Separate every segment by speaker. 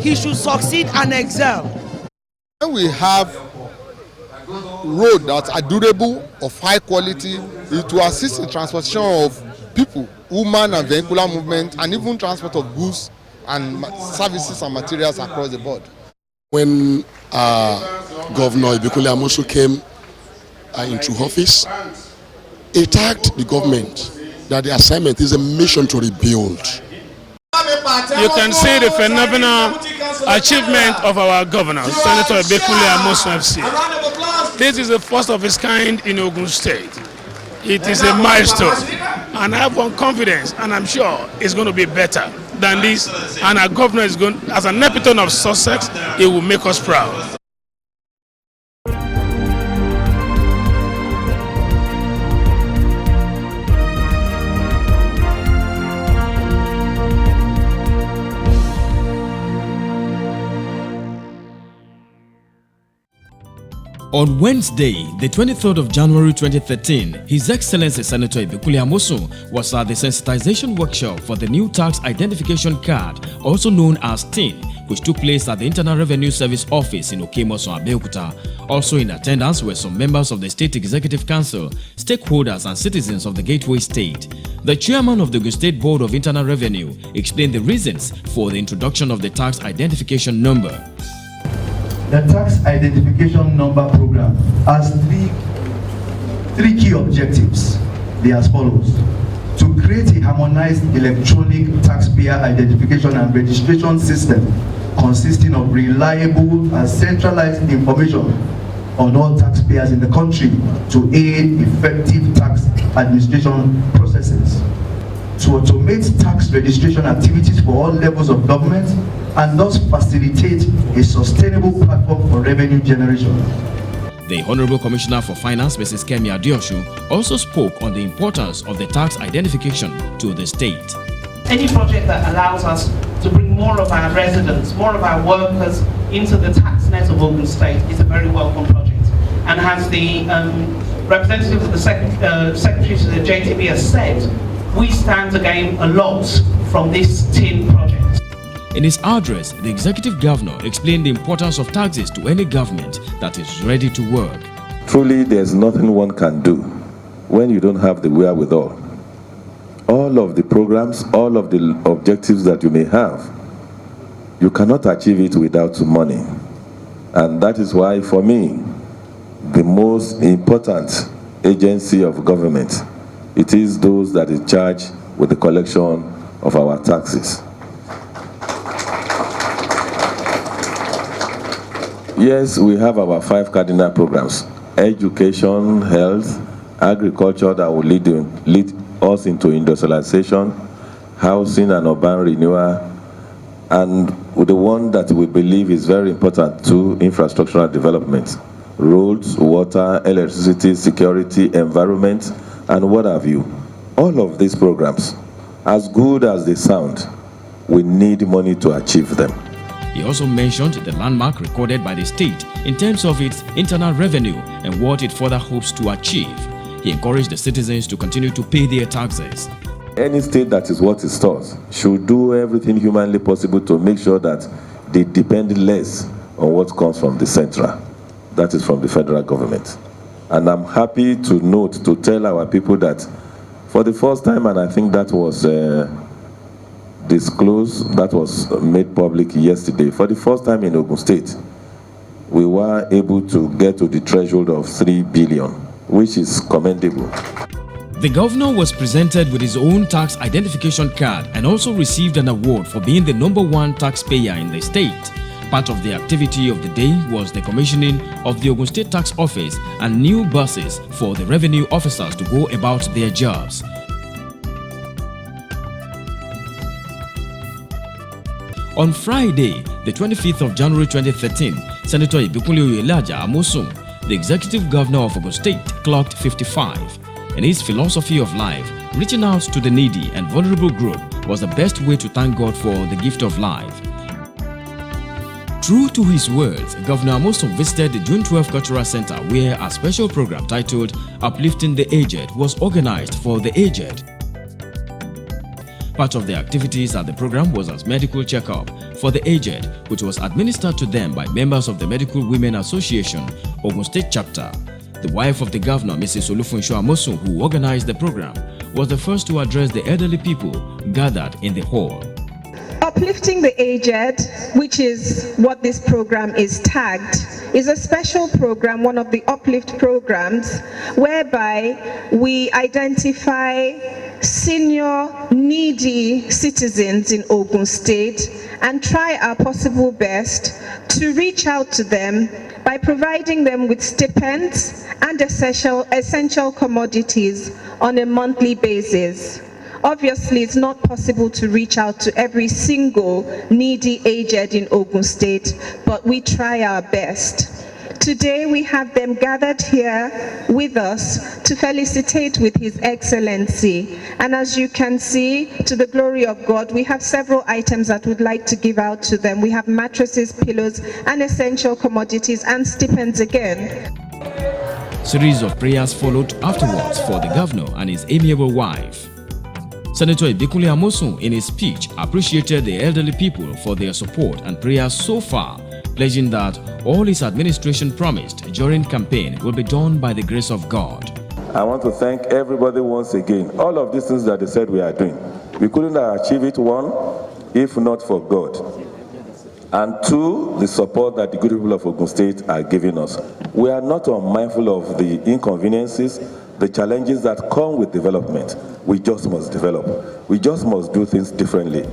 Speaker 1: he should succeed and excel.
Speaker 2: When we have roads that are durable, of high quality, it will assist in transportation of people, human and vehicular movement, and even transport of goods and services and materials across the board.
Speaker 3: When Governor Ibikunle Amosun came into office, he tasked the government that the assignment is a mission to rebuild.
Speaker 4: You can see the phenomenal achievement of our governor, Senator Ibikunle Amosun FC. This is the first of its kind in Ogun State. It is a milestone, and I have one confidence, and I'm sure it's going to be better than this. And our governor is going, as an epitome of success, it will make us proud.
Speaker 5: On Wednesday, the 23rd of January 2013, His Excellency Senator Ibikunle Amosun was at the sensitization workshop for the new tax identification card, also known as TIN, which took place at the Internal Revenue Service Office in Okemoson, Abeokuta. Also in attendance were some members of the State Executive Council, stakeholders and citizens of the Gateway State. The chairman of the Ogun State Board of Internal Revenue explained the reasons for the introduction of the tax identification number.
Speaker 6: The tax identification number program has three key objectives. They are as follows: to create a harmonized electronic taxpayer identification and registration system consisting of reliable and centralized information on all taxpayers in the country to aid effective tax administration processes, to automate tax registration activities for all levels of government, and thus facilitate a sustainable platform for revenue generation.
Speaker 5: The Honorable Commissioner for Finance, Mrs. Kemi Adeosun, also spoke on the importance of the tax identification to the state.
Speaker 7: Any project that allows us to bring more of our residents, more of our workers into the tax net of Ogun State is a very welcome project. And as the representative of the Secretary to the JTB has said, we stand to gain a lot from this TIN project.
Speaker 5: In his address, the Executive Governor explained the importance of taxes to any government that is ready to work.
Speaker 8: Truly, there's nothing one can do when you don't have the wherewithal. All of the programs, all of the objectives that you may have, you cannot achieve it without money. And that is why, for me, the most important agency of government, it is those that is charged with the collection of our taxes. Yes, we have our 5 cardinal programs: education, health, agriculture that will lead us into industrialization, housing and urban renewal, and the one that we believe is very important to infrastructural development: roads, water, electricity, security, environment, and what have you. All of these programs, as good as they sound, we need money to achieve them.
Speaker 5: He also mentioned the landmark recorded by the state in terms of its internal revenue and what it further hopes to achieve. He encouraged the citizens to continue to pay their taxes.
Speaker 8: Any state that is what it stores should do everything humanly possible to make sure that they depend less on what comes from the central, that is from the federal government. And I'm happy to note, to tell our people that for the first time, and I think that was disclosed, that was made public yesterday, for the first time in Ogun State, we were able to get to the threshold of 3 billion, which is commendable.
Speaker 5: The governor was presented with his own tax identification card and also received an award for being the #1 taxpayer in the state. Part of the activity of the day was the commissioning of the Ogun State Tax Office and new buses for the revenue officers to go about their jobs. On Friday, the 25th of January 2013, Senator Ibikunle Amosun, the Executive Governor of Ogun State, clocked 55. In his philosophy of life, reaching out to the needy and vulnerable group was the best way to thank God for the gift of life. True to his words, Governor Amosun visited the June 12 Cultural Center where a special program titled Uplifting the Aged was organized for the aged. Part of the activities at the program was a medical checkup, for the aged, which was administered to them by members of the Medical Women Association, Ogun State Chapter. The wife of the governor, Mrs. Olufunso Amosun, who organized the program, was the first to address the elderly people gathered in the hall.
Speaker 9: Uplifting the Aged, which is what this program is tagged, is a special program, one of the uplift programs, whereby we identify senior needy citizens in Ogun State and try our possible best to reach out to them by providing them with stipends and essential commodities on a monthly basis. Obviously, it's not possible to reach out to every single needy aged in Ogun State, but we try our best. Today, we have them gathered here with us to felicitate with His Excellency. And as you can see, to the glory of God, we have several items that we'd like to give out to them. We have mattresses, pillows, and essential commodities, and stipends again.
Speaker 5: Series of prayers followed afterwards for the governor and his amiable wife. Senator Ibikunle Amosun, in his speech, appreciated the elderly people for their support and prayers so far, pledging that all his administration promised during campaign will be done by the grace of God.
Speaker 8: I want to thank everybody once again. All of these things that they said we are doing, we couldn't achieve it, one, if not for God. And two, the support that the good people of Ogun State are giving us. We are not unmindful of the inconveniences, the challenges that come with development. We just must develop. We just must do things differently.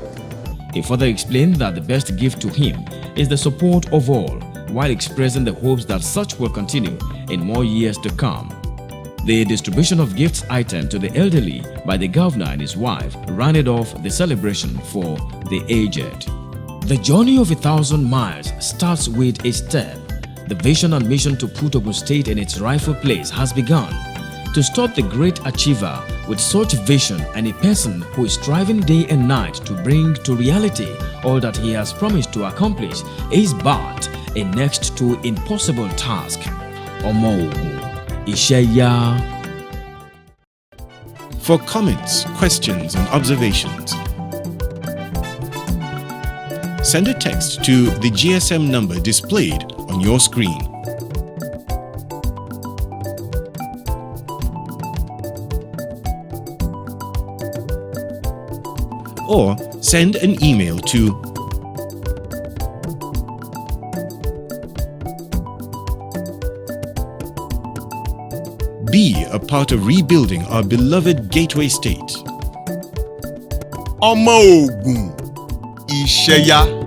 Speaker 5: He further explained that the best gift to him is the support of all, while expressing the hopes that such will continue in more years to come. The distribution of gifts item to the elderly by the governor and his wife rounded off the celebration for the aged. The journey of 1,000 miles starts with a step. The vision and mission to put Ogun State in its rightful place has begun. To stop the great achiever with such vision and a person who is striving day and night to bring to reality all that he has promised to accomplish is but a next to impossible task. Omo Ogun, Isheya.
Speaker 10: For comments, questions, and observations, send a text to the GSM number displayed on your screen. Or send an email to be a part of rebuilding our beloved gateway state.
Speaker 11: Omo Ogun, Isheya.